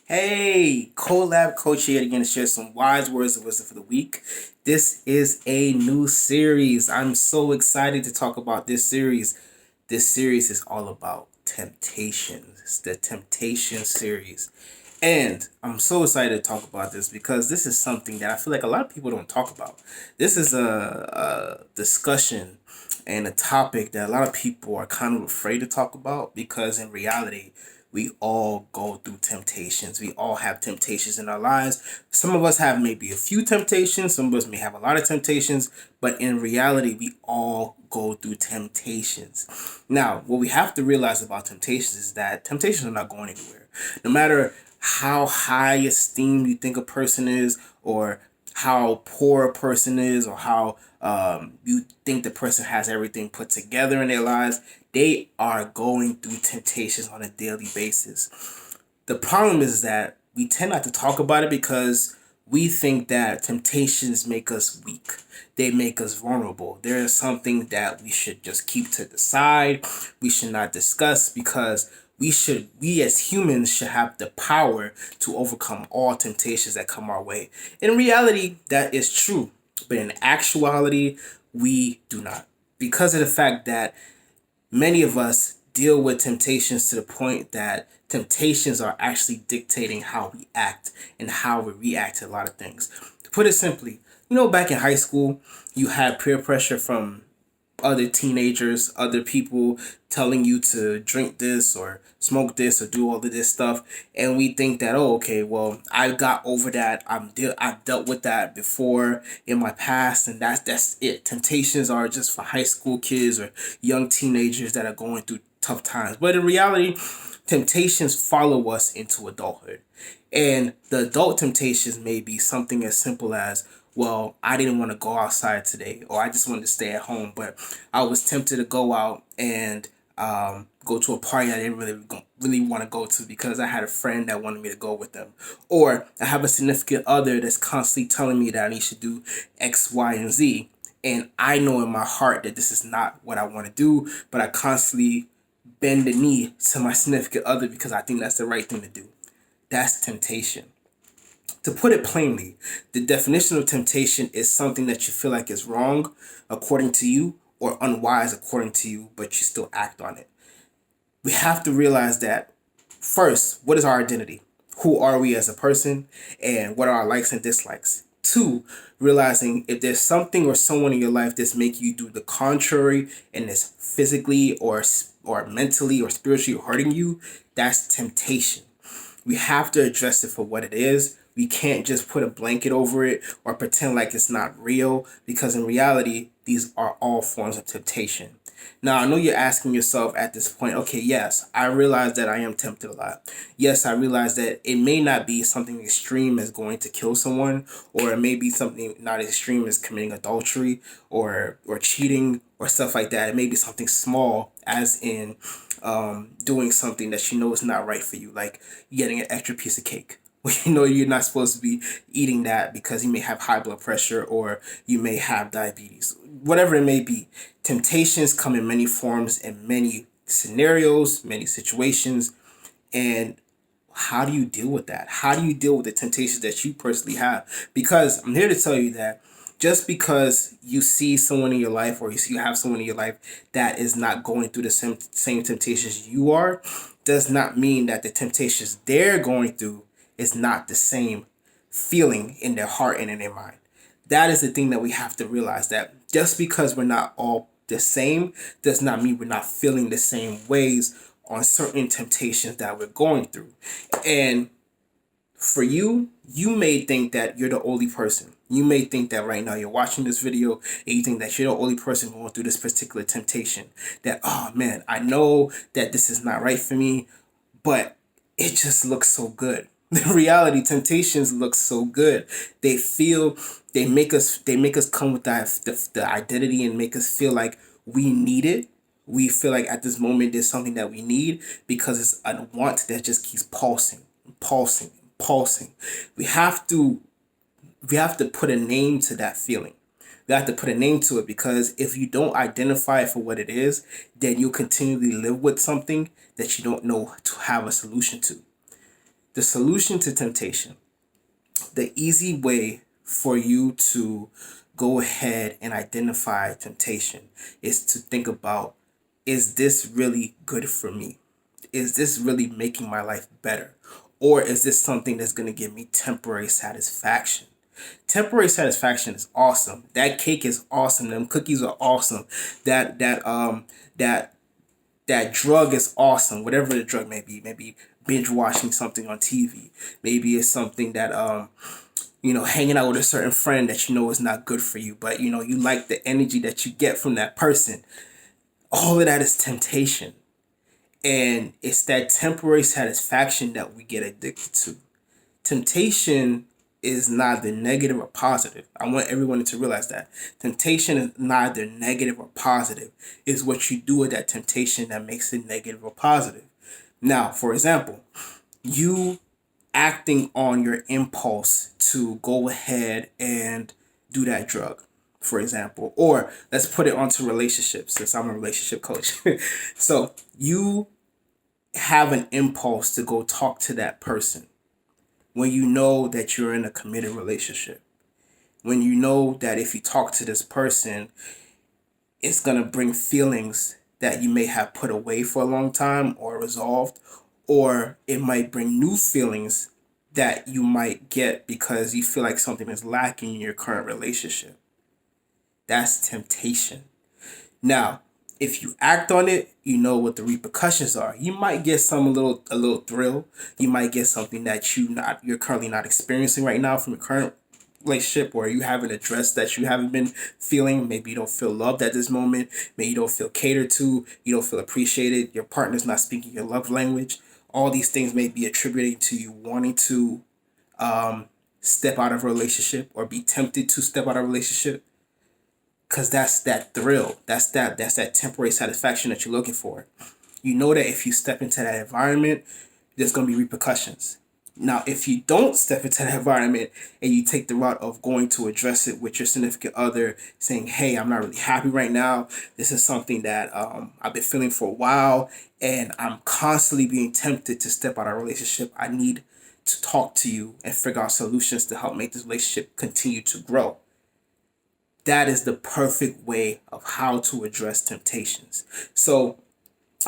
Hey, Colabcoaching yet again to share some wise words of wisdom for the week. This is a new series. I'm so excited to talk about this series. This series is all about temptations. It's the temptation series. And I'm so excited to talk about this because this is something that I feel like a lot of people don't talk about. This is a discussion and a topic that a lot of people are kind of afraid to talk about because in reality, we all go through temptations. We all have temptations in our lives. Some of us have maybe a few temptations, some of us may have a lot of temptations, but in reality, we all go through temptations. Now, what we have to realize about temptations is that temptations are not going anywhere. No matter how high esteem you think a person is, or how poor a person is, or how you think the person has everything put together in their lives, they are going through temptations on a daily basis. The problem is that we tend not to talk about it because we think that temptations make us weak. They make us vulnerable. There is something that we should just keep to the side. We should not discuss because we as humans should have the power to overcome all temptations that come our way. In reality, that is true. But in actuality, we do not. Because of the fact that many of us deal with temptations to the point that temptations are actually dictating how we act and how we react to a lot of things. To put it simply, back in high school, you had peer pressure from other teenagers, other people telling you to drink this or smoke this or do all of this stuff, and we think that, oh, okay, well, I got over that. I've dealt with that before in my past, and that's it. Temptations are just for high school kids or young teenagers that are going through tough times. But in reality, temptations follow us into adulthood. And the adult temptations may be something as simple as, well, I didn't want to go outside today, or I just wanted to stay at home, but I was tempted to go out and go to a party I didn't really want to go to because I had a friend that wanted me to go with them. Or I have a significant other that's constantly telling me that I need to do X, Y, and Z. And I know in my heart that this is not what I want to do, but I constantly bend the knee to my significant other because I think that's the right thing to do. That's temptation. To put it plainly, the definition of temptation is something that you feel like is wrong according to you or unwise according to you, but you still act on it. We have to realize that first, what is our identity? Who are we as a person? And what are our likes and dislikes? Two, realizing if there's something or someone in your life that's making you do the contrary and is physically or mentally or spiritually hurting you, that's temptation. We have to address it for what it is. We can't just put a blanket over it or pretend like it's not real because in reality, these are all forms of temptation. Now, I know you're asking yourself at this point, okay, yes, I realize that I am tempted a lot. Yes, I realize that it may not be something extreme as going to kill someone, or it may be something not extreme as committing adultery or cheating or stuff like that. It may be something small as in doing something that you know is not right for you, like getting an extra piece of cake. You know you're not supposed to be eating that because you may have high blood pressure or you may have diabetes. Whatever it may be, temptations come in many forms and many scenarios, many situations. And how do you deal with that? How do you deal with the temptations that you personally have? Because I'm here to tell you that just because you see someone in your life or you have someone in your life that is not going through the same temptations you are, does not mean that the temptations they're going through is not the same feeling in their heart and in their mind. That is the thing that we have to realize, that just because we're not all the same does not mean we're not feeling the same ways on certain temptations that we're going through. And for you, you may think that you're the only person. You may think that right now you're watching this video and you think that you're the only person going through this particular temptation. That, oh man, I know that this is not right for me, but it just looks so good. The reality, temptations look so good. They feel, they make us come with the identity and make us feel like we need it. We feel like at this moment there's something that we need because it's a want that just keeps pulsing, pulsing, pulsing. We have to we have to put a name to that feeling. We have to put a name to it because if you don't identify it for what it is, then you'll continually live with something that you don't know to have a solution to. The solution to temptation, the easy way for you to go ahead and identify temptation is to think about, is this really good for me? Is this really making my life better? Or is this something that's going to give me temporary satisfaction? Temporary satisfaction is awesome. That cake is awesome. Them cookies are awesome. That that that that drug is awesome. Whatever the drug may be, maybe binge watching something on TV. Maybe it's something that hanging out with a certain friend that you know is not good for you, but you like the energy that you get from that person. All of that is temptation. And it's that temporary satisfaction that we get addicted to. Temptation is neither negative or positive. I want everyone to realize that. Temptation is neither negative or positive. It's what you do with that temptation that makes it negative or positive. Now, for example, you acting on your impulse to go ahead and do that drug, for example. Or let's put it onto relationships, since I'm a relationship coach. So you have an impulse to go talk to that person when you know that you're in a committed relationship. When you know that if you talk to this person, it's going to bring feelings that you may have put away for a long time or resolved, or it might bring new feelings that you might get because you feel like something is lacking in your current relationship. That's temptation. Now, if you act on it, you know what the repercussions are. You might get a little thrill. You might get something that you're currently not experiencing right now from your current relationship, or you haven't addressed that you haven't been feeling. Maybe you don't feel loved at this moment. Maybe you don't feel catered to. You don't feel appreciated. Your partner's not speaking your love language. All these things may be attributed to you wanting to step out of a relationship or be tempted to step out of a relationship, because that's that thrill. That's that temporary satisfaction that you're looking for. You know that if you step into that environment, there's going to be repercussions. Now, if you don't step into that environment and you take the route of going to address it with your significant other, saying, hey, I'm not really happy right now. This is something that I've been feeling for a while, and I'm constantly being tempted to step out of a relationship. I need to talk to you and figure out solutions to help make this relationship continue to grow. That is the perfect way of how to address temptations. So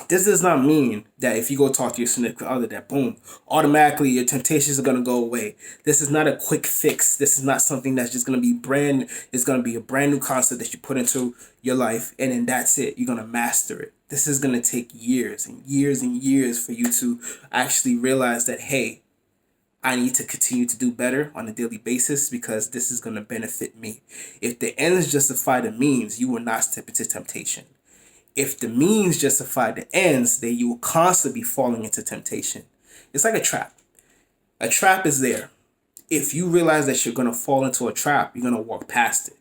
this does not mean that if you go talk to your significant other, that boom, automatically your temptations are gonna go away. This is not a quick fix. This is not something that's just gonna be it's gonna be a brand new concept that you put into your life, and then that's it. You're gonna master it. This is gonna take years and years and years for you to actually realize that, hey, I need to continue to do better on a daily basis because this is going to benefit me. If the ends justify the means, you will not step into temptation. If the means justify the ends, then you will constantly be falling into temptation. It's like a trap. A trap is there. If you realize that you're going to fall into a trap, you're going to walk past it.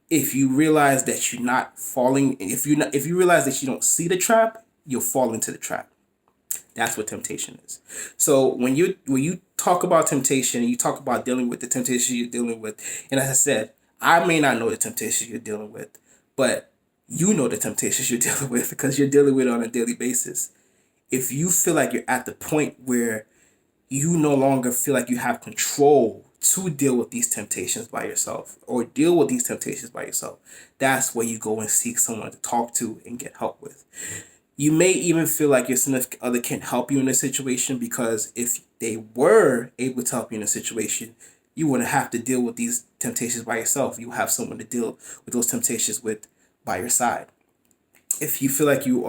If you realize that you're not falling, if you realize that you don't see the trap, you'll fall into the trap. That's what temptation is. So when you talk about temptation, you talk about dealing with the temptation you're dealing with. And as I said, I may not know the temptation you're dealing with, but you know the temptations you're dealing with because you're dealing with it on a daily basis. If you feel like you're at the point where you no longer feel like you have control to deal with these temptations by yourself or deal with these temptations by yourself, that's where you go and seek someone to talk to and get help with. You may even feel like your significant other can't help you in a situation because if they were able to help you in a situation, you wouldn't have to deal with these temptations by yourself. You have someone to deal with those temptations with by your side. If you feel like you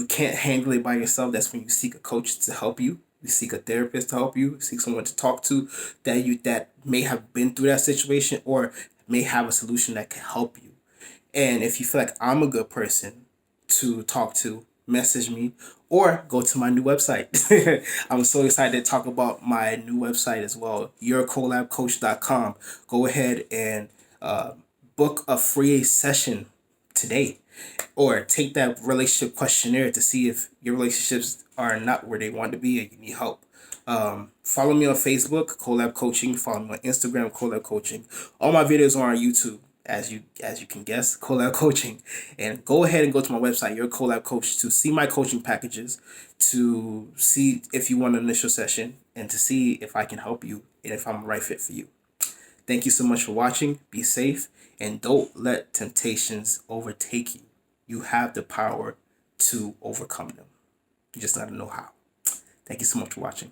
can't handle it by yourself, that's when you seek a coach to help you. You seek a therapist to help you. Seek someone to talk to that may have been through that situation or may have a solution that can help you. And if you feel like I'm a good person to talk to, message me or go to my new website. I'm so excited to talk about my new website as well, yourcolabcoach.com. Go ahead and book a free session today or take that relationship questionnaire to see if your relationships are not where they want to be and you need help. Follow me on Facebook, Colab Coaching. Follow me on Instagram, Colab Coaching. All my videos are on YouTube as you can guess, Collab Coaching. And go ahead and go to my website, Your Collab Coach, to see my coaching packages, to see if you want an initial session, and to see if I can help you and if I'm the right fit for you. Thank you so much for watching. Be safe and don't let temptations overtake you. You have the power to overcome them. You just gotta know how. Thank you so much for watching.